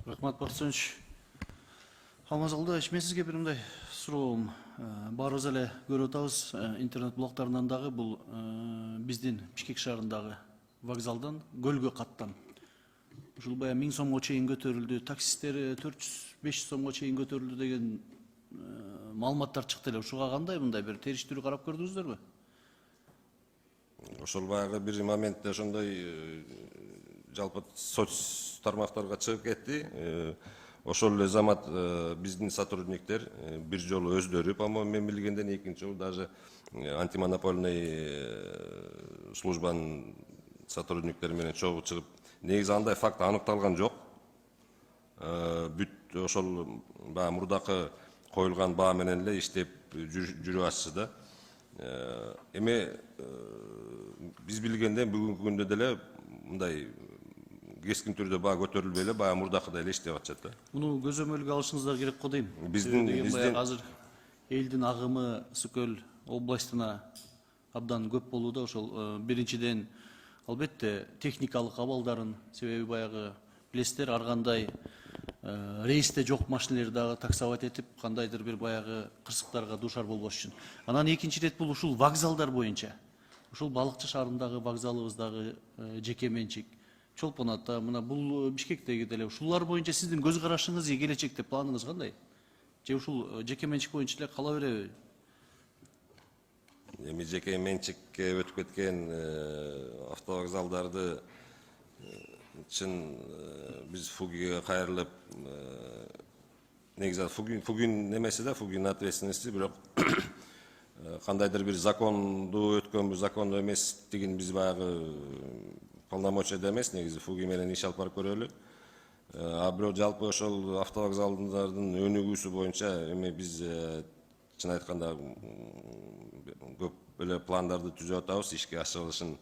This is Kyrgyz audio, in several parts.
Рахмат Бақытжанович. Алмазалда мен сізге бір мындай суроом. Барыбыз эле көрүп атабыз интернет блогтарынан дагы бул биздин Бишкек шаарындагы вокзалдан көлгө каттан. Ушул баягы 1000 сомго чейин көтөрүлдү, таксисттер 400-500 сомго чейин көтөрүлдү деген маалыматтар чыкты эле. Ушуга кандай мындай бир териштирүү карап көрдүңүздөрбү? Ошол баягы бир моментте ошондой жалпы соц тармактарга чыгып кетти. Ошол эле замат биздин сотрудниктер бир жолу өздөрү, по-моему, мен билгенден экинчи жолу даже антимонопольный службанын сотрудниктери менен чогуу чыгып, негизи андай факт аныкталган жок. Бүт ошол баягы мурдакы коюлган баа менен эле иштеп жүрүп атышты да. Эми биз билгенден бүгүнкү күндө деле мындай кескин түрдө баа көтөрүлбөй эле баягы мурдакыдай эле иштеп атышат да. Муну көзөмөлгө алышыңыздар керек го дейм. Биздин азыр элдин агымы Сыкөл областына абдан көп болууда. Ошол биринчиден албетте техникалык абалдарын, себеби баягы билесиздер ар кандай рейсте жок машинелерди дагы таксовать этип, кандайдыр бир баягы кырсыктарга дуушар болбош үчүн. Анан экинчи ирет бул ушул вокзалдар боюнча. Ушул Балыкчы шаарындагы вокзалыбыздагы жеке менчик, Чолпон ата, мына бул Бишкектеги деле ушулар боюнча сиздин көз карашыңыз же келечекте планыңыз кандай? Же ушул жеке менчик боюнча эле кала береби? Эми жеке менчикке өтүп кеткен автовокзалдарды чын биз ФУГИге кайрылып, негизи ФУГИн немеси да, ФУГИн ответственности, бирок кандайдыр бир закондуу өткөнбү, закондуу эместигин биз баягы полномочияда эмес, негизи ФУГИ менен иш алып барып көрөлү. А бирок жалпы ошол автовокзалдардын өнүгүүсү боюнча эми биз чын айтканда көп эле пландарды түзүп атабыз, ишке ашырылышын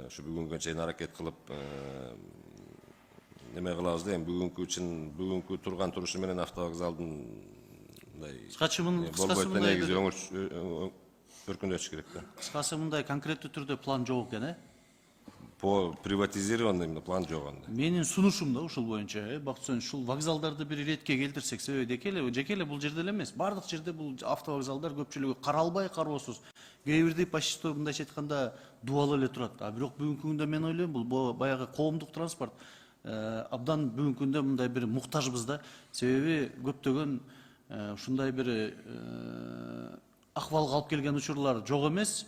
ушу бүгүнгө чейин аракет кылып неме кылабыз да. Эми бүгүнкү турган турушу менен автовокзалдын болбойт да, негизи өркүндөтүш керек да. Кыскасы мындай конкреттүү түрдө план жок экен, По приватизированный именно план жок анда. Менин сунушум да ушул боюнча, Бакытжан, ушул вокзалдарды бир иретке келтирсек, себеби жеке эле бул жерде эле эмес, бардык жерде бул автовокзалдар көпчүлүгү каралбай кароосуз, кээ бирди почти мындайча айтканда дубал эле турат. А бирок бүгүнкү күндө мен ойлойм, бул баягы коомдук транспорт абдан бүгүнкү күндө мындай бир муктажбыз да, себеби көптөгөн ушундай бир акыбалга алып келген учурлар жок эмес.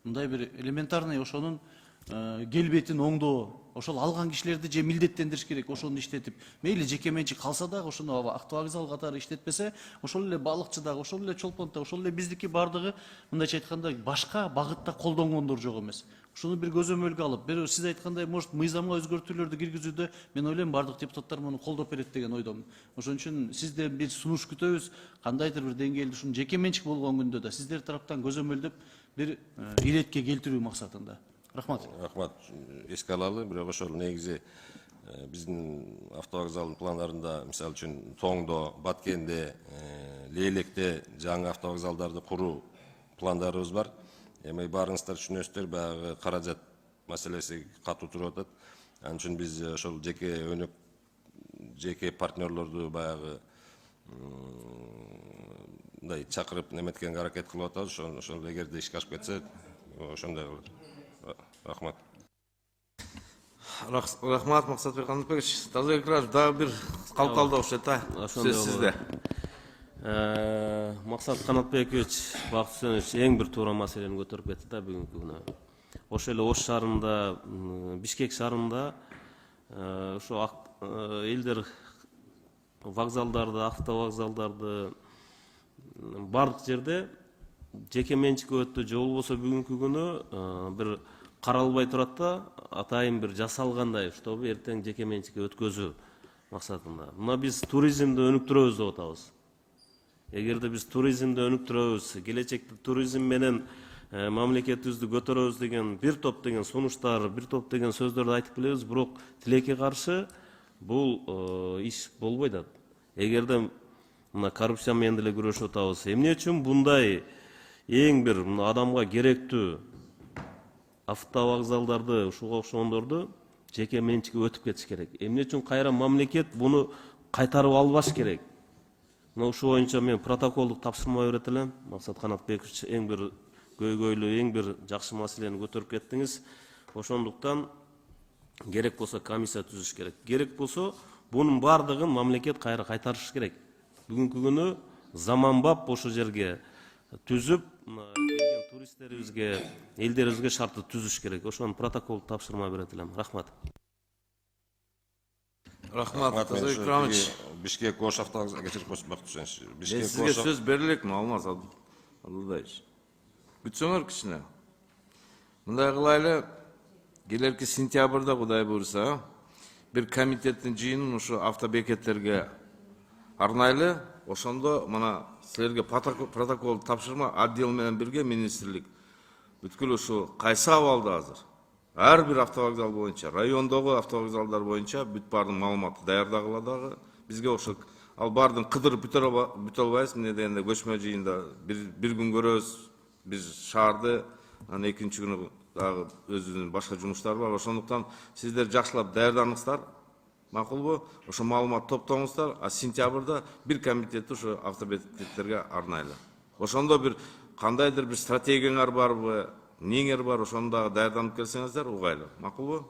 Мындай бир элементарный ошонун келбетин оңдоо, ошол алган кишилерди же милдеттендириш керек, ошону иштетип. Мейли жеке менчик калса дагы ошону автовокзал катары иштетпесе, ошол эле Балыкчыдагы, ошол эле Чолпонто, ошол эле биздики бардыгы мындайча айтканда башка багытта колдонгондор жок эмес. Ушуну бир көзөмөлгө алып, бир сиз айткандай, может, мыйзамга өзгөртүүлөрдү киргизүүдө мен ойлойм бардык депутаттар муну колдоп берет деген ойдомун. Ошон үчүн сизден бир сунуш күтөбүз, кандайдыр бир деңгээлде ушуну жеке менчик болгон күндө да сиздер тараптан көзөмөлдөп бир иретке келтирүү максатында. Рахмат. Рахмат. Эске алалы, бирок ошол негизи биздин автовокзалдын пландарында, мисалы үчүн Тоңдо, Баткенде, Лейлекте жаңы автовокзалдарды куруу пландарыбыз бар. Эми баарыңыздар түшүнөсүздөр, баягы каражат маселеси катуу туруп атат. Анын үчүн биз ошол жеке партнерлорду баягы мындай чакырып неметкенге аракет кылып атабыз. Ошол эгерде ишке ашып кетсе, ошондой кылат. Рахмат. Рахмат, Максатбек Канатбекович. Тазабек Ираев, дагы бир калкалдоо окшойт, сөз сизде. Максат Канатбекович, Бакытжанович эң бир туура маселени көтөрүп кетти да бүгүнкү күнү. Ошо эле Ош шаарында, Бишкек шаарында ошо элдер вокзалдарды, автовокзалдарды бардык жерде жеке менчикке өттү, же болбосо бүгүнкү күнү бир каралбай турат да, атайын бир жасалгандай, чтобы эртең жеке менчикке өткөзүү максатында. Мына биз туризмди өнүктүрөбүз деп атабыз. Эгерде биз туризмди өнүктүрөбүз, келечекте туризм менен мамлекетибизди көтөрөбүз деген бир топ деген сунуштар, бир топ деген сөздөрдү айтып келебиз, бирок тилекке каршы бул иш болбойт. Эгерде мына коррупция менен деле күрөшүп атабыз. Эмне үчүн мындай эң бир адамга керектүү автовокзалдарды, ушуга окшогондорду жеке менчикке өтүп кетиш керек. Эмне үчүн кайра мамлекет буну кайтарып албаш керек? Мына ушул боюнча мен протоколдук тапшырма берет элем. Максат Канатбекович эң бир көйгөйлүү, эң бир жакшы маселени көтөрүп кеттиңиз. Ошондуктан керек болсо комиссия түзүш керек. Керек болсо бунун бардыгын мамлекет кайра кайтарыш керек. Бүгүнкү күнү заманбап ошол жерге түзүп, келген туристтерибизге, элдерибизге шартты түзүш керек. Ошонун протоколдук тапшырма берет элем. Рахмат. Рахмат, Тазабек Икрамович. Бишкек Ош автовокзал кечирип коюңуз Бактышевич. Сизге сөз берилекми, Алмаз Абдулдаевич? Күтсөңөр кичине. Мындай кылайлы, келерки сентябрда Кудай буйрса, бир комитеттин жыйынын ушу автобекеттерге арнайлы, ошондо мына силерге протокол тапшырма отдел менен бирге министрлик бүткүл ушу кайсы абалда азыр ар бир автовокзал боюнча, райондогу автовокзалдар боюнча бүт бардын маалыматты даярдагыла дагы бизге ошо ал бардын кыдырып бүтө албайбыз. Эмне дегенде көчмө жыйында бир күн көрөбүз биз шаарды, анан экинчи күнү дагы өзүнүн башка жумуштары бар. Ошондуктан сиздер жакшылап даярданыңыздар. Макулбу? Ошо маалымат топтоңуздар, а сентябрда бир комитетти ошо автобекеттерге арнайлы. Ошондо бир кандайдыр бир стратегияңар барбы, эмнеңер бар, ошону дагы даярданып келсеңиздер угайлуу. Макулбу?